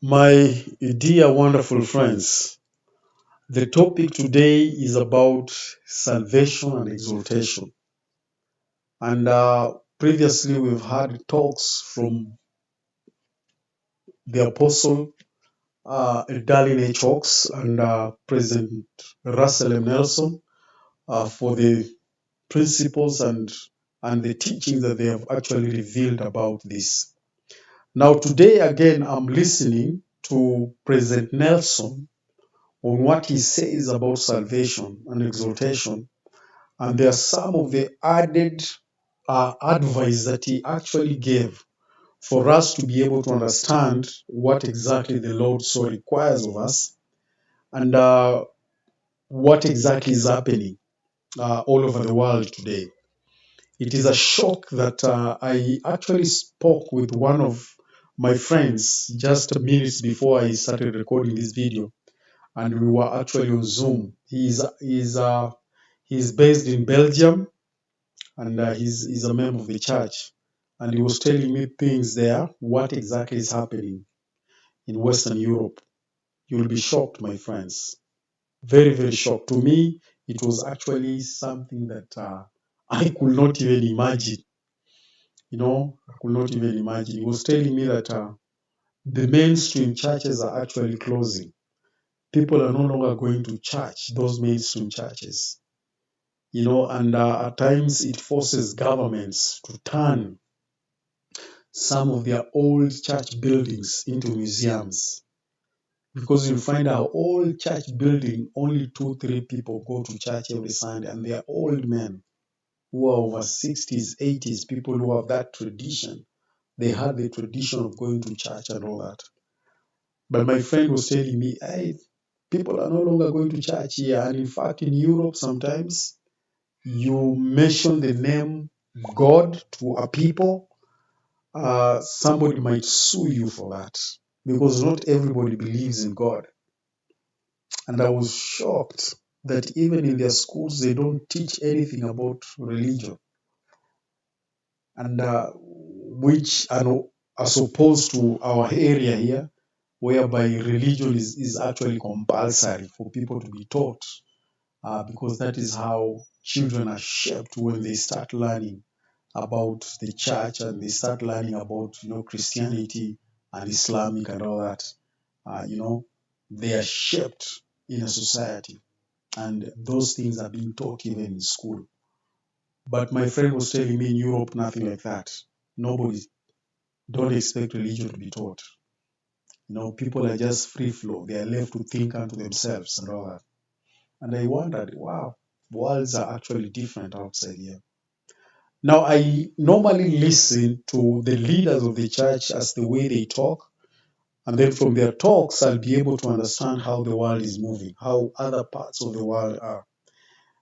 My dear wonderful friends, the topic today is about salvation and exaltation. And previously, we've had talks from the Apostle Darlene H. Hawks and President Russell M. Nelson for the principles and the teachings that they have actually revealed about this. Now, today again, I'm listening to President Nelson on what he says about salvation and exaltation. And there are some of the added advice that he actually gave for us to be able to understand what exactly the Lord so requires of us and what exactly is happening all over the world today. It is a shock that I actually spoke with one of my friends just minutes before I started recording this video, and we were actually on Zoom. He's based in Belgium, and he's a member of the church. And he was telling me things there, what exactly is happening in Western Europe. You'll be shocked, my friends. Very, very shocked. To me, it was actually something that I could not even imagine. I could not even imagine. He was telling me that the mainstream churches are actually closing. People are no longer going to church, those mainstream churches. And at times it forces governments to turn some of their old church buildings into museums. Because you'll find our old church building, only 2, 3 people go to church every Sunday, and they are old men who are over 60s, 80s, people who have that tradition. They had the tradition of going to church and all that. But my friend was telling me, hey, people are no longer going to church here. And in fact, in Europe, sometimes you mention the name God to a people, somebody might sue you for that because not everybody believes in God. And I was shocked that even in their schools, they don't teach anything about religion, and which are as opposed to our area here, whereby religion is actually compulsory for people to be taught, because that is how children are shaped when they start learning about the church and they start learning about Christianity and Islamic and all that. They are shaped in a society, and those things are being taught even in school. But my friend was telling me in Europe, nothing like that. Nobody don't expect religion to be taught. People are just free flow. They are left to think unto themselves and all that. And I wondered, wow, worlds are actually different outside here. Now, I normally listen to the leaders of the church as the way they talk. And then from their talks, I'll be able to understand how the world is moving, how other parts of the world are.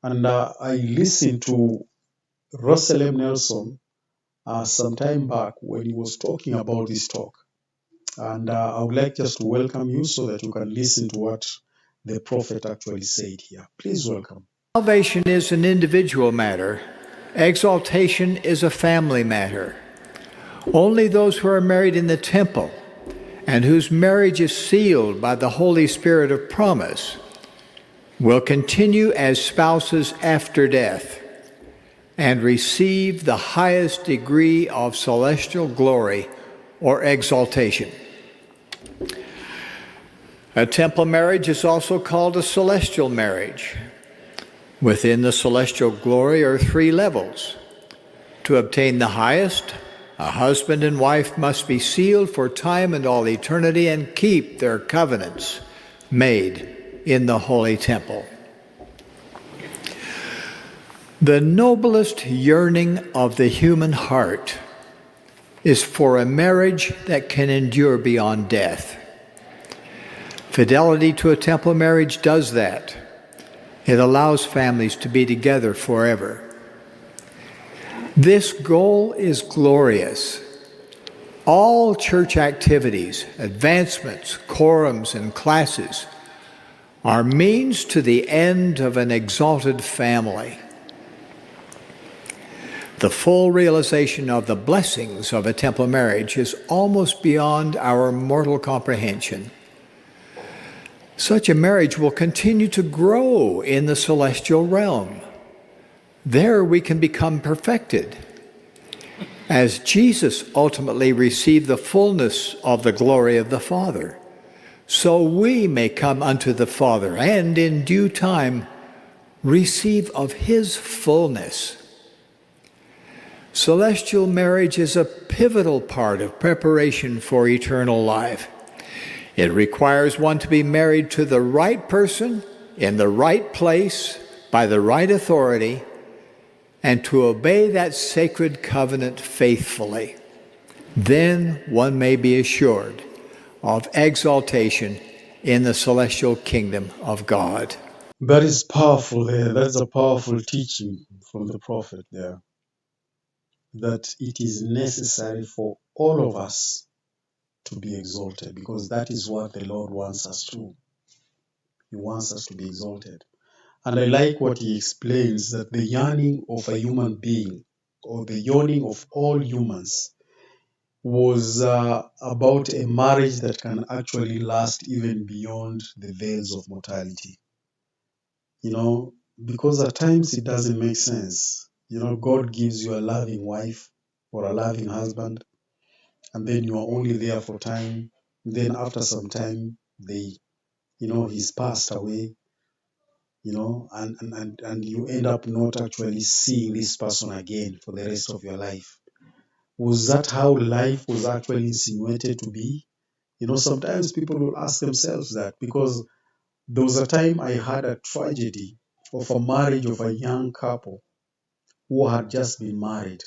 And I listened to Russell M. Nelson some time back when he was talking about this talk. And I would like just to welcome you so that you can listen to what the prophet actually said here. Please welcome. Salvation is an individual matter. Exaltation is a family matter. Only those who are married in the temple and whose marriage is sealed by the Holy Spirit of promise will continue as spouses after death and receive the highest degree of celestial glory or exaltation. A temple marriage is also called a celestial marriage. Within the celestial glory are 3 levels. To obtain the highest, a husband and wife must be sealed for time and all eternity and keep their covenants made in the holy temple. The noblest yearning of the human heart is for a marriage that can endure beyond death. Fidelity to a temple marriage does that. It allows families to be together forever. This goal is glorious. All church activities, advancements, quorums, and classes are means to the end of an exalted family. The full realization of the blessings of a temple marriage is almost beyond our mortal comprehension. Such a marriage will continue to grow in the celestial realm. There we can become perfected. As Jesus ultimately received the fullness of the glory of the Father, so we may come unto the Father and in due time receive of His fullness. Celestial marriage is a pivotal part of preparation for eternal life. It requires one to be married to the right person, in the right place, by the right authority, and to obey that sacred covenant faithfully. Then one may be assured of exaltation in the celestial kingdom of God. That is powerful there. That's a powerful teaching from the prophet there. That it is necessary for all of us to be exalted, because that is what the Lord wants us to. He wants us to be exalted. And I like what he explains, that the yearning of a human being, or the yearning of all humans, was about a marriage that can actually last even beyond the veils of mortality. Because at times it doesn't make sense. God gives you a loving wife or a loving husband, and then you are only there for time. Then after some time, he's passed away, and you end up not actually seeing this person again for the rest of your life. Was that how life was actually insinuated to be? Sometimes people will ask themselves that, because there was a time I had a tragedy of a marriage of a young couple who had just been married,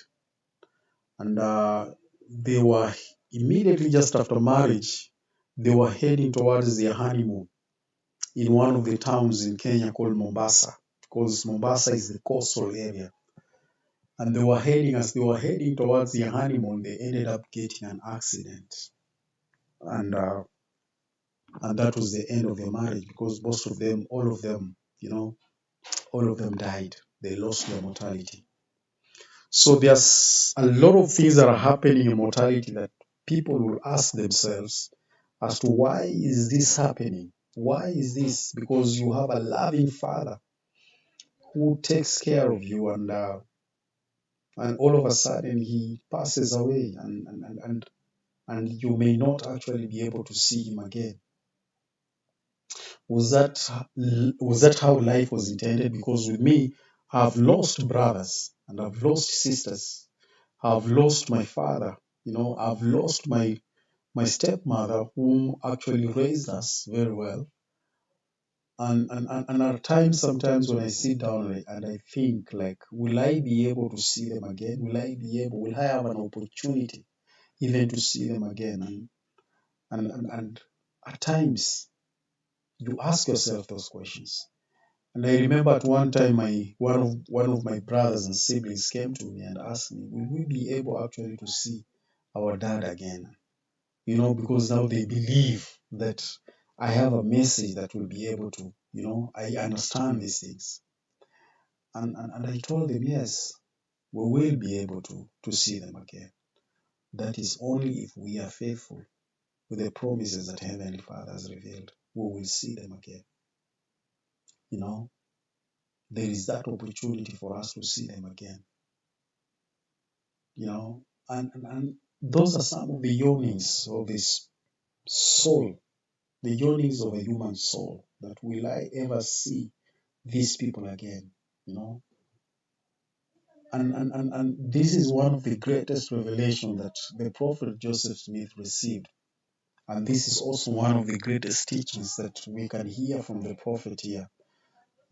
and they were immediately just after marriage, they were heading towards their honeymoon in one of the towns in Kenya called Mombasa, because Mombasa is the coastal area. And as they were heading towards their honeymoon, they ended up getting an accident. And that was the end of their marriage, because all of them died. They lost their mortality. So there's a lot of things that are happening in mortality that people will ask themselves as to why is this happening? Why is this? Because you have a loving father who takes care of you, and all of a sudden he passes away, and you may not actually be able to see him again. Was that how life was intended? Because with me, I've lost brothers and I've lost sisters. I've lost my father. I've lost my stepmother, whom actually raised us very well. And at times, sometimes when I sit down and I think, like, will I be able to see them again? Will I have an opportunity even to see them again? And at times, you ask yourself those questions. And I remember at one time, one of my brothers and siblings came to me and asked me, will we be able actually to see our dad again? Because now they believe that I have a message that will be able to, I understand these things. And I told them, yes, we will be able to see them again. That is only if we are faithful with the promises that Heavenly Father has revealed, we will see them again. There is that opportunity for us to see them again. And those are some of the yearnings of this soul, the yearnings of a human soul, that will I ever see these people again, you know. And this is one of the greatest revelation that the prophet Joseph Smith received. And this is also one of the greatest teachings that we can hear from the prophet here,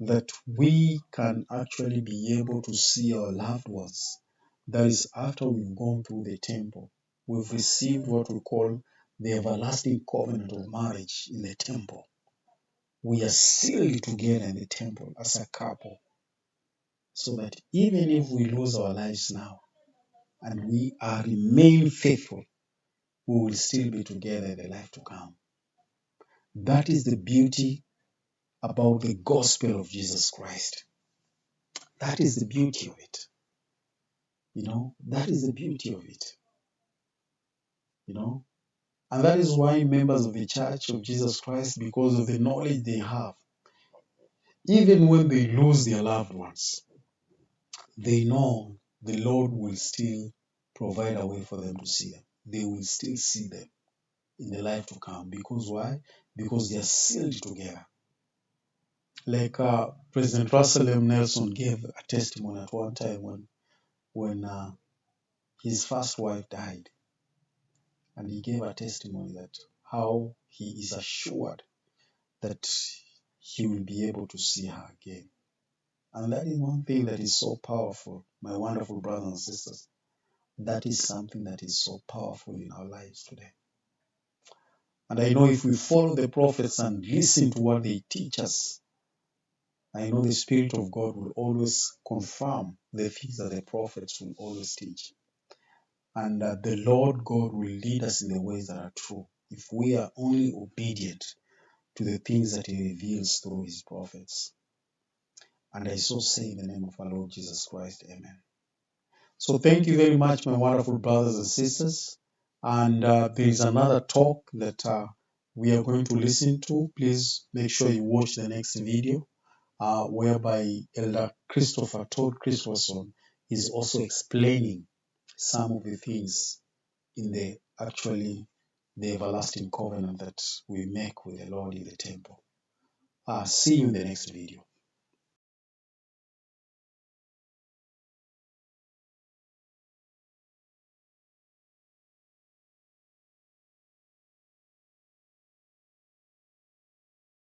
that we can actually be able to see our loved ones. That is, after we've gone through the temple, we've received what we call the everlasting covenant of marriage in the temple. We are sealed together in the temple as a couple, so that even if we lose our lives now and we are remain faithful, we will still be together in the life to come. That is the beauty about the gospel of Jesus Christ. That is the beauty of it. That is the beauty of it. And that is why members of the Church of Jesus Christ, because of the knowledge they have, even when they lose their loved ones, they know the Lord will still provide a way for them to see them. They will still see them in the life to come. Because why? Because they are sealed together. Like President Russell M. Nelson gave a testimony at one time when his first wife died. And he gave a testimony that how he is assured that he will be able to see her again. And that is one thing that is so powerful, my wonderful brothers and sisters. That is something that is so powerful in our lives today. And I know if we follow the prophets and listen to what they teach us, I know the Spirit of God will always confirm the things that the prophets will always teach. And the Lord God will lead us in the ways that are true if we are only obedient to the things that He reveals through His prophets. And I so say in the name of our Lord Jesus Christ, amen. So thank you very much, my wonderful brothers and sisters. And there is another talk that we are going to listen to. Please make sure you watch the next video, whereby Elder Christopher Todd Christopherson is also explaining some of the things in the everlasting covenant that we make with the Lord in the temple. See you in the next video.